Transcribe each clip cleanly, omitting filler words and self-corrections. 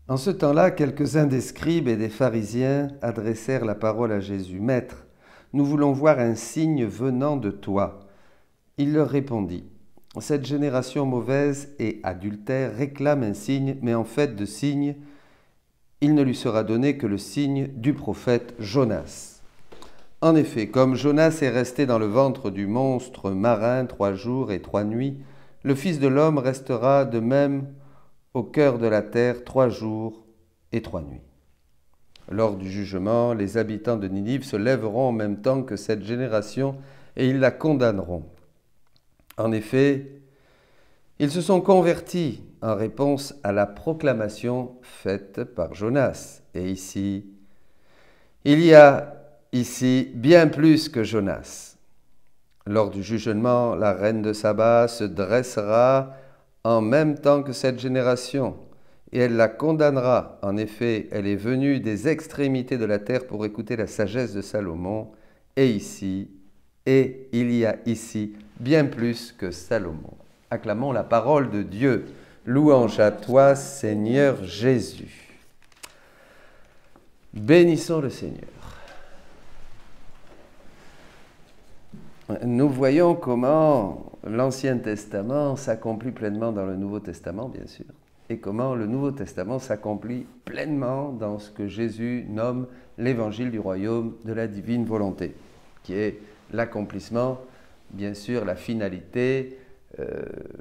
En ce temps-là, quelques-uns des scribes et des pharisiens adressèrent la parole à Jésus. « Maître, nous voulons voir un signe venant de toi. » Il leur répondit. « Cette génération mauvaise et adultère réclame un signe, mais en fait de signe, il ne lui sera donné que le signe du prophète Jonas. En effet, comme Jonas est resté dans le ventre du monstre marin 3 jours et 3 nuits, le Fils de l'homme restera de même au cœur de la terre 3 jours et 3 nuits. Lors du jugement, les habitants de Ninive se lèveront en même temps que cette génération et ils la condamneront. En effet, ils se sont convertis en réponse à la proclamation faite par Jonas. Et ici, il y a bien plus que Jonas. Lors du jugement, la reine de Saba se dressera en même temps que cette génération, et elle la condamnera. En effet, elle est venue des extrémités de la terre pour écouter la sagesse de Salomon, et il y a ici bien plus que Salomon. Acclamons la parole de Dieu. Louange à toi, Seigneur Jésus. Bénissons le Seigneur. Nous voyons comment l'Ancien Testament s'accomplit pleinement dans le Nouveau Testament, bien sûr, et comment le Nouveau Testament s'accomplit pleinement dans ce que Jésus nomme l'évangile du royaume de la divine volonté, qui est l'accomplissement, bien sûr, la finalité,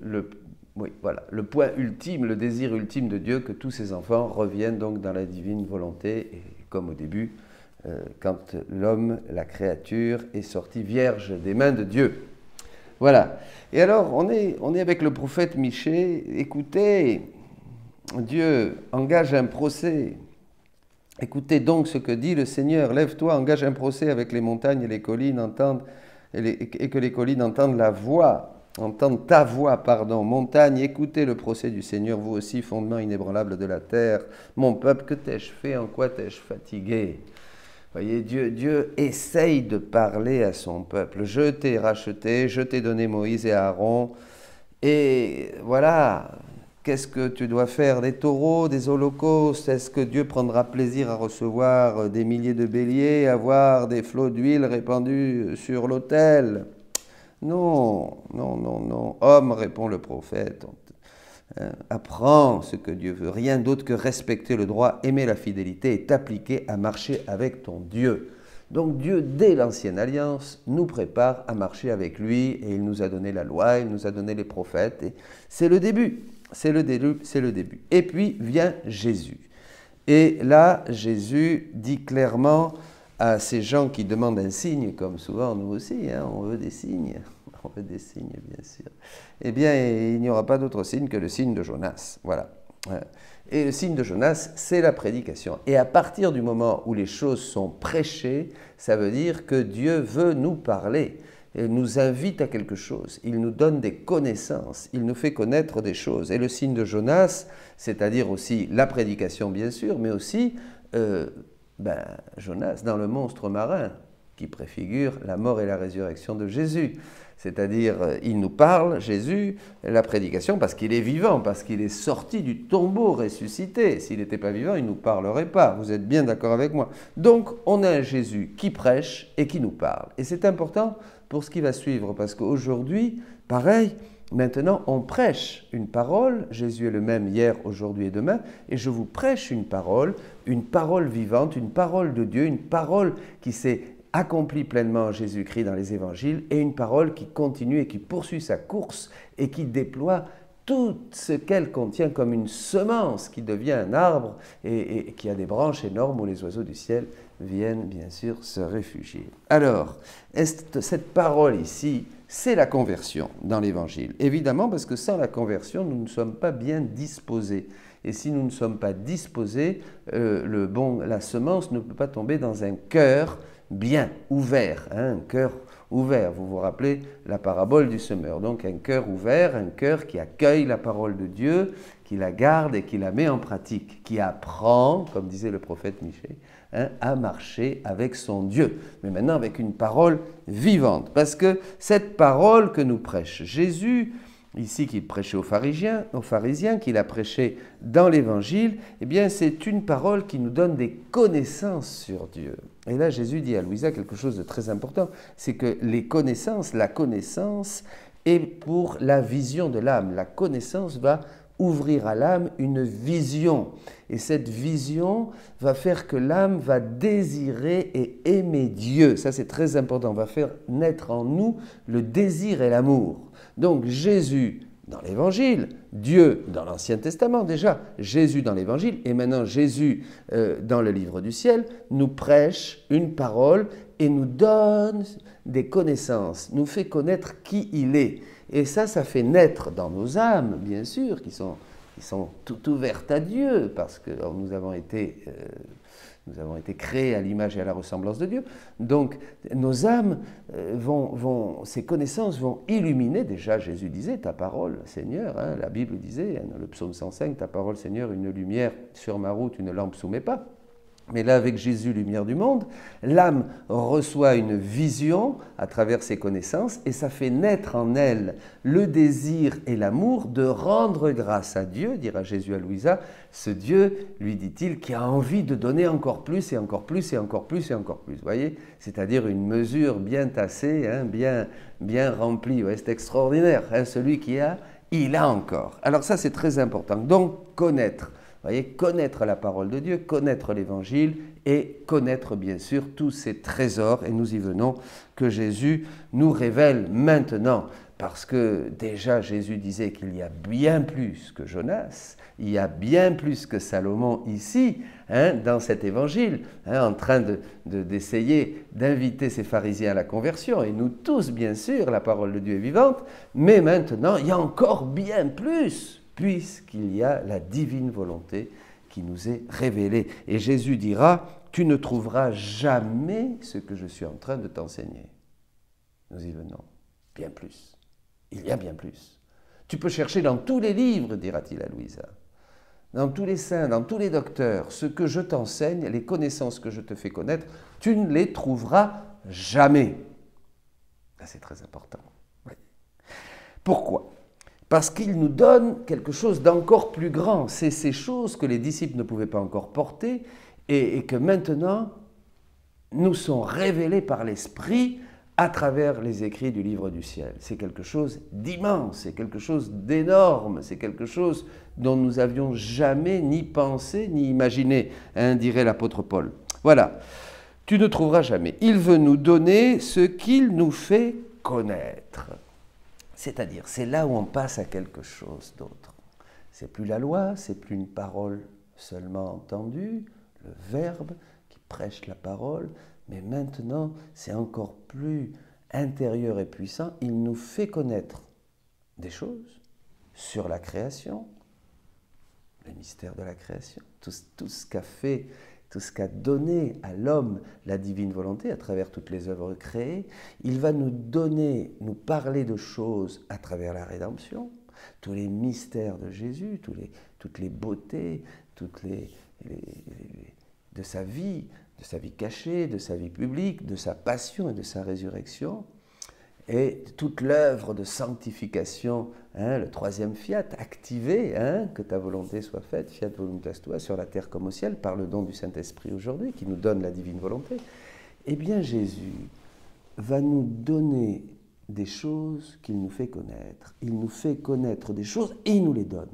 le point ultime, le désir ultime de Dieu, que tous ses enfants reviennent donc dans la divine volonté, et comme au début, quand l'homme, la créature, est sorti vierge des mains de Dieu. Voilà. Et alors, on est avec le prophète Michée. Écoutez, Dieu engage un procès. Écoutez donc ce que dit le Seigneur. Lève-toi, engage un procès avec les montagnes et les collines, et que les collines entendent ta voix, pardon. Montagne, écoutez le procès du Seigneur, vous aussi, fondement inébranlable de la terre. Mon peuple, que t'ai-je fait, en quoi t'ai-je fatigué ? Voyez, Dieu essaye de parler à son peuple. Je t'ai racheté, je t'ai donné Moïse et Aaron. Et voilà, qu'est-ce que tu dois faire? Des taureaux, des holocaustes? Est-ce que Dieu prendra plaisir à recevoir des milliers de béliers, à voir des flots d'huile répandus sur l'autel? Non, non, non, non. Homme, répond le prophète, apprends ce que Dieu veut, rien d'autre que respecter le droit, aimer la fidélité et t'appliquer à marcher avec ton Dieu. Donc Dieu, dès l'Ancienne Alliance, nous prépare à marcher avec lui et il nous a donné la loi, il nous a donné les prophètes. Et c'est le début, c'est le début. Et puis vient Jésus. Et là, Jésus dit clairement à ces gens qui demandent un signe, comme souvent nous aussi, on veut des signes. On veut des signes, bien sûr. Eh bien, il n'y aura pas d'autre signe que le signe de Jonas. Voilà. Et le signe de Jonas, c'est la prédication. Et à partir du moment où les choses sont prêchées, ça veut dire que Dieu veut nous parler. Il nous invite à quelque chose. Il nous donne des connaissances. Il nous fait connaître des choses. Et le signe de Jonas, c'est-à-dire aussi la prédication, bien sûr, mais aussi Jonas dans le monstre marin, qui préfigure la mort et la résurrection de Jésus. C'est-à-dire, il nous parle, Jésus, la prédication, parce qu'il est vivant, parce qu'il est sorti du tombeau ressuscité. S'il n'était pas vivant, il ne nous parlerait pas. Vous êtes bien d'accord avec moi? Donc, on a un Jésus qui prêche et qui nous parle. Et c'est important pour ce qui va suivre, parce qu'aujourd'hui, pareil, maintenant, on prêche une parole. Jésus est le même hier, aujourd'hui et demain. Et je vous prêche une parole vivante, une parole de Dieu, une parole qui s'est accomplit pleinement Jésus-Christ dans les évangiles, et une parole qui continue et qui poursuit sa course et qui déploie tout ce qu'elle contient comme une semence qui devient un arbre et qui a des branches énormes où les oiseaux du ciel viennent bien sûr se réfugier. Alors, cette parole ici, c'est la conversion dans l'évangile. Évidemment, parce que sans la conversion, nous ne sommes pas bien disposés. Et si nous ne sommes pas disposés, la semence ne peut pas tomber dans un cœur bien ouvert, un cœur ouvert. Vous vous rappelez la parabole du semeur. Donc un cœur ouvert, un cœur qui accueille la parole de Dieu, qui la garde et qui la met en pratique, qui apprend, comme disait le prophète Michée, à marcher avec son Dieu. Mais maintenant avec une parole vivante. Parce que cette parole que nous prêche Jésus, ici qu'il prêchait aux pharisiens, qu'il a prêché dans l'Évangile, eh bien c'est une parole qui nous donne des connaissances sur Dieu. Et là Jésus dit à Louisa quelque chose de très important, c'est que la connaissance est pour la vision de l'âme. La connaissance va ouvrir à l'âme une vision. Et cette vision va faire que l'âme va désirer et aimer Dieu. Ça, c'est très important. Va faire naître en nous le désir et l'amour. Donc, Jésus dans l'Évangile, Dieu dans l'Ancien Testament déjà, Jésus dans l'Évangile, et maintenant Jésus dans le livre du ciel, nous prêche une parole et nous donne des connaissances, nous fait connaître qui il est. Et ça fait naître dans nos âmes, bien sûr, qui sont tout ouvertes à Dieu, parce que nous avons été créés à l'image et à la ressemblance de Dieu. Donc, nos âmes, ces connaissances vont illuminer, déjà, Jésus disait, ta parole, Seigneur, hein, la Bible disait, dans le psaume 105, ta parole, Seigneur, une lumière sur ma route, une lampe sous mes pas. Mais là, avec Jésus, lumière du monde, l'âme reçoit une vision à travers ses connaissances et ça fait naître en elle le désir et l'amour de rendre grâce à Dieu, dira Jésus à Louisa, ce Dieu, lui dit-il, qui a envie de donner encore plus et encore plus et encore plus et encore plus. Vous voyez, c'est-à-dire une mesure bien tassée, hein, bien remplie. Ouais, c'est extraordinaire. Hein, celui qui a, il a encore. Alors ça, c'est très important. Donc, connaître. Vous voyez, connaître la parole de Dieu, connaître l'Évangile et connaître bien sûr tous ces trésors, et nous y venons, que Jésus nous révèle maintenant. Parce que déjà Jésus disait qu'il y a bien plus que Jonas, il y a bien plus que Salomon ici, hein, dans cet Évangile, hein, en train d'essayer d'inviter ces pharisiens à la conversion, et nous tous bien sûr, la parole de Dieu est vivante, mais maintenant il y a encore bien plus, puisqu'il y a la divine volonté qui nous est révélée. Et Jésus dira, tu ne trouveras jamais ce que je suis en train de t'enseigner. Nous y venons, bien plus. Il y a bien plus. Tu peux chercher dans tous les livres, dira-t-il à Louisa, dans tous les saints, dans tous les docteurs, ce que je t'enseigne, les connaissances que je te fais connaître, tu ne les trouveras jamais. C'est très important. Oui. Pourquoi ? Parce qu'il nous donne quelque chose d'encore plus grand. C'est ces choses que les disciples ne pouvaient pas encore porter et que maintenant nous sont révélées par l'Esprit à travers les écrits du livre du ciel. C'est quelque chose d'immense, c'est quelque chose d'énorme, c'est quelque chose dont nous n'avions jamais ni pensé ni imaginé, hein, dirait l'apôtre Paul. Voilà, tu ne trouveras jamais. Il veut nous donner ce qu'il nous fait connaître. C'est-à-dire, c'est là où on passe à quelque chose d'autre. C'est plus la loi, c'est plus une parole seulement entendue, le Verbe qui prêche la parole, mais maintenant, c'est encore plus intérieur et puissant. Il nous fait connaître des choses sur la création, le mystère de la création, tout ce qu'a fait, tout ce qu'a donné à l'homme la divine volonté à travers toutes les œuvres créées. Il va nous donner, nous parler de choses à travers la rédemption, tous les mystères de Jésus, toutes les beautés, de sa vie cachée, de sa vie publique, de sa passion et de sa résurrection, et toute l'œuvre de sanctification, hein, le troisième fiat, activé, hein, que ta volonté soit faite, fiat voluntas tua, sur la terre comme au ciel, par le don du Saint-Esprit aujourd'hui, qui nous donne la divine volonté. Eh bien, Jésus va nous donner des choses qu'il nous fait connaître. Il nous fait connaître des choses et il nous les donne.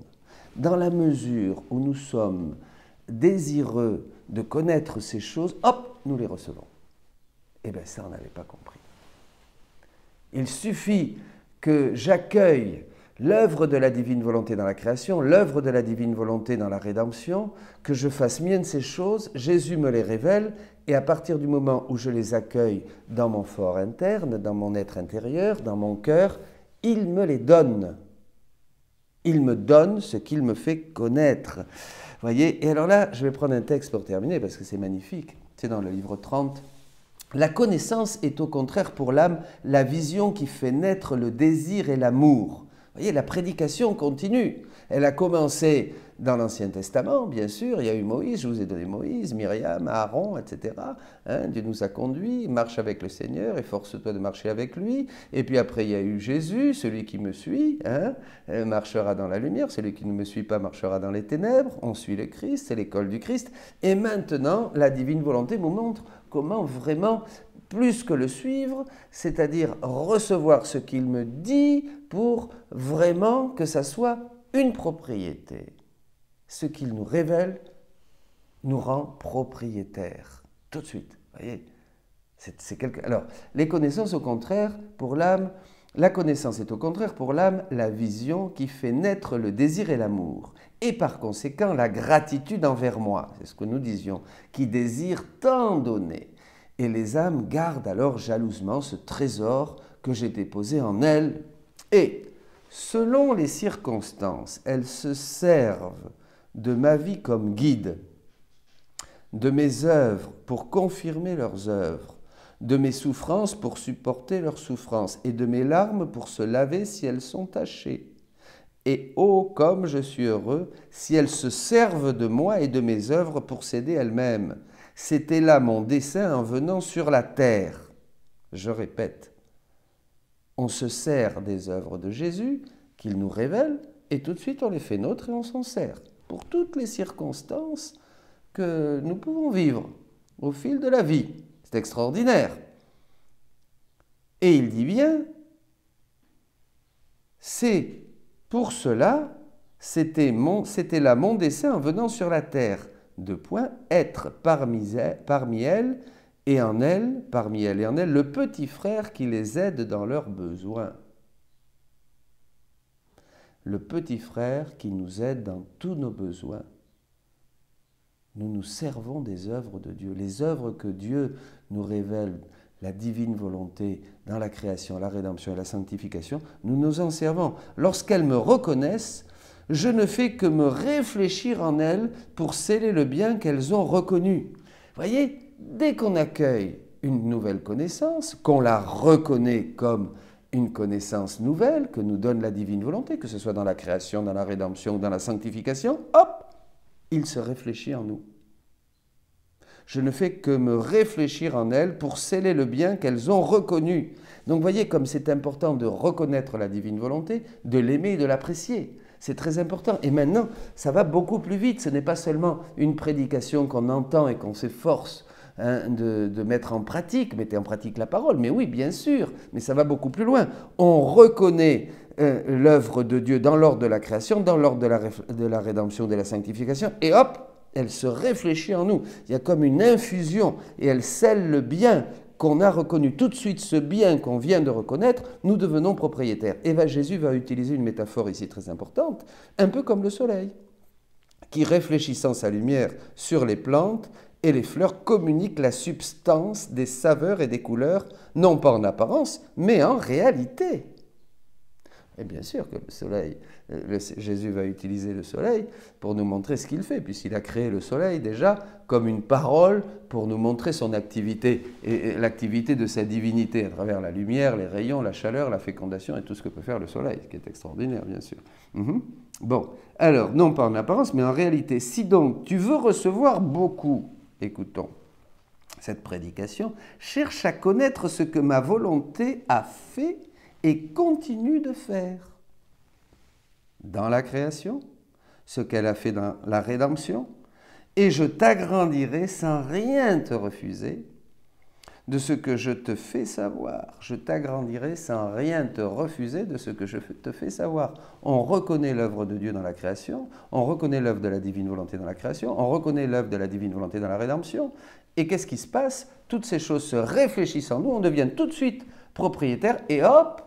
Dans la mesure où nous sommes désireux de connaître ces choses, hop, nous les recevons. Eh bien, ça, on n'avait pas compris. Il suffit que j'accueille l'œuvre de la divine volonté dans la création, l'œuvre de la divine volonté dans la rédemption, que je fasse mienne ces choses, Jésus me les révèle, et à partir du moment où je les accueille dans mon fort interne, dans mon être intérieur, dans mon cœur, il me les donne. Il me donne ce qu'il me fait connaître. Voyez, et alors là, je vais prendre un texte pour terminer, parce que c'est magnifique. C'est dans le livre 30. La connaissance est au contraire pour l'âme la vision qui fait naître le désir et l'amour. Vous voyez, la prédication continue. Elle a commencé dans l'Ancien Testament, bien sûr, il y a eu Moïse, je vous ai donné Moïse, Myriam, Aaron, etc. Dieu nous a conduits, marche avec le Seigneur, efforce-toi de marcher avec lui. Et puis après, il y a eu Jésus, celui qui me suit, marchera dans la lumière, celui qui ne me suit pas marchera dans les ténèbres. On suit le Christ, c'est l'école du Christ. Et maintenant, la divine volonté nous montre comment vraiment, plus que le suivre, c'est-à-dire recevoir ce qu'il me dit pour vraiment que ça soit une propriété. Ce qu'il nous révèle nous rend propriétaires. Tout de suite, voyez. Alors, les connaissances, au contraire, pour l'âme, la connaissance est au contraire pour l'âme la vision qui fait naître le désir et l'amour, et par conséquent la gratitude envers moi, c'est ce que nous disions, qui désire tant donner. Et les âmes gardent alors jalousement ce trésor que j'ai déposé en elles. Et, selon les circonstances, elles se servent de ma vie comme guide, de mes œuvres pour confirmer leurs œuvres, de mes souffrances pour supporter leurs souffrances, et de mes larmes pour se laver si elles sont tachées. Et oh, comme je suis heureux si elles se servent de moi et de mes œuvres pour s'aider elles-mêmes. C'était là mon dessein en venant sur la terre. Je répète, on se sert des œuvres de Jésus qu'il nous révèle et tout de suite on les fait nôtres et on s'en sert pour toutes les circonstances que nous pouvons vivre au fil de la vie. C'est extraordinaire. Et il dit bien, c'est pour cela, c'était là mon dessein en venant sur la terre. Deux points, être parmi elles et en elles, parmi elles et en elles, le petit frère qui les aide dans leurs besoins. Le petit frère qui nous aide dans tous nos besoins. Nous nous servons des œuvres de Dieu. Les œuvres que Dieu nous révèle, la divine volonté dans la création, la rédemption et la sanctification, nous nous en servons. Lorsqu'elles me reconnaissent, je ne fais que me réfléchir en elles pour sceller le bien qu'elles ont reconnu. Voyez, dès qu'on accueille une nouvelle connaissance, qu'on la reconnaît comme une connaissance nouvelle que nous donne la divine volonté, que ce soit dans la création, dans la rédemption ou dans la sanctification, hop, il se réfléchit en nous. Je ne fais que me réfléchir en elles pour sceller le bien qu'elles ont reconnu. Donc voyez comme c'est important de reconnaître la divine volonté, de l'aimer et de l'apprécier. C'est très important. Et maintenant, ça va beaucoup plus vite. Ce n'est pas seulement une prédication qu'on entend et qu'on s'efforce de mettre en pratique. Mettez en pratique la parole. Mais oui, bien sûr. Mais ça va beaucoup plus loin. On reconnaît l'œuvre de Dieu dans l'ordre de la création, dans l'ordre de la rédemption, de la sanctification. Et hop, elle se réfléchit en nous. Il y a comme une infusion. Et elle scelle le bien qu'on a reconnu. Tout de suite, ce bien qu'on vient de reconnaître, nous devenons propriétaires. Et Jésus va utiliser une métaphore ici très importante, un peu comme le soleil, qui, réfléchissant sa lumière sur les plantes et les fleurs, communique la substance des saveurs et des couleurs, non pas en apparence, mais en réalité. Et bien sûr que le soleil, Jésus va utiliser le soleil pour nous montrer ce qu'il fait, puisqu'il a créé le soleil déjà comme une parole pour nous montrer son activité et l'activité de sa divinité à travers la lumière, les rayons, la chaleur, la fécondation et tout ce que peut faire le soleil, ce qui est extraordinaire bien sûr. Bon, alors non pas en apparence mais en réalité, si donc tu veux recevoir beaucoup, écoutons cette prédication, cherche à connaître ce que ma volonté a fait et continue de faire dans la création, ce qu'elle a fait dans la rédemption, et je t'agrandirai sans rien te refuser de ce que je te fais savoir. Je t'agrandirai sans rien te refuser de ce que je te fais savoir. On reconnaît l'œuvre de Dieu dans la création, on reconnaît l'œuvre de la divine volonté dans la création, on reconnaît l'œuvre de la divine volonté dans la rédemption, et qu'est-ce qui se passe? Toutes ces choses se réfléchissent en nous, on devient tout de suite propriétaire, et hop,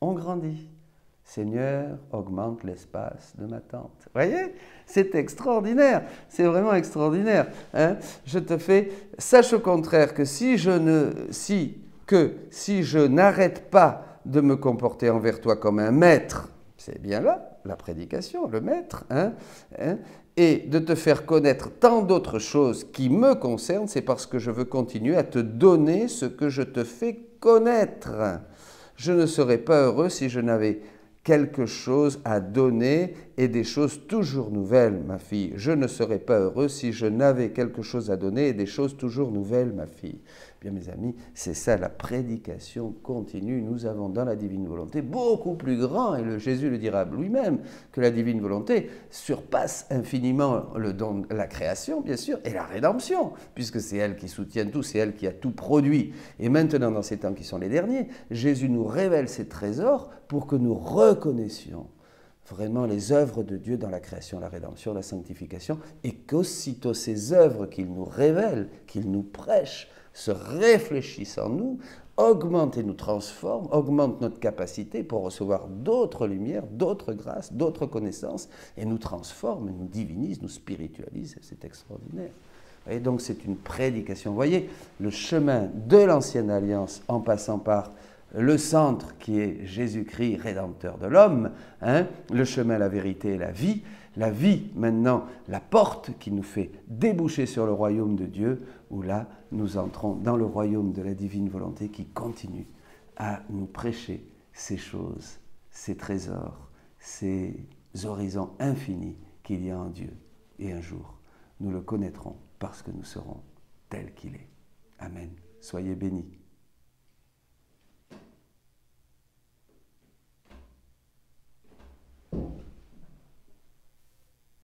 on grandit. Seigneur, augmente l'espace de ma tente. Vous voyez? C'est extraordinaire. C'est vraiment extraordinaire. Je te fais... Sache au contraire que si je n'arrête pas de me comporter envers toi comme un maître, c'est bien là, la prédication, le maître, et de te faire connaître tant d'autres choses qui me concernent, c'est parce que je veux continuer à te donner ce que je te fais connaître. Je ne serais pas heureux si je n'avais quelque chose à donner et des choses toujours nouvelles, ma fille. Je ne serais pas heureux si je n'avais quelque chose à donner et des choses toujours nouvelles, ma fille. Bien, mes amis, c'est ça la prédication continue. Nous avons dans la divine volonté beaucoup plus grand, et Jésus le dira lui-même, que la divine volonté surpasse infiniment le don, la création, bien sûr, et la rédemption, puisque c'est elle qui soutient tout, c'est elle qui a tout produit. Et maintenant, dans ces temps qui sont les derniers, Jésus nous révèle ses trésors pour que nous reconnaissions vraiment les œuvres de Dieu dans la création, la rédemption, la sanctification, et qu'aussitôt ces œuvres qu'il nous révèle, qu'il nous prêche, se réfléchissent en nous, augmentent et nous transforment, augmentent notre capacité pour recevoir d'autres lumières, d'autres grâces, d'autres connaissances, et nous transforment, nous divinisent, nous spiritualisent, c'est extraordinaire. Et donc c'est une prédication. Vous voyez, le chemin de l'ancienne alliance en passant par le centre qui est Jésus-Christ, rédempteur de l'homme, le chemin, la vérité et la vie maintenant, la porte qui nous fait déboucher sur le royaume de Dieu, où là, nous entrons dans le royaume de la divine volonté qui continue à nous prêcher ces choses, ces trésors, ces horizons infinis qu'il y a en Dieu. Et un jour, nous le connaîtrons parce que nous serons tels qu'il est. Amen. Soyez bénis.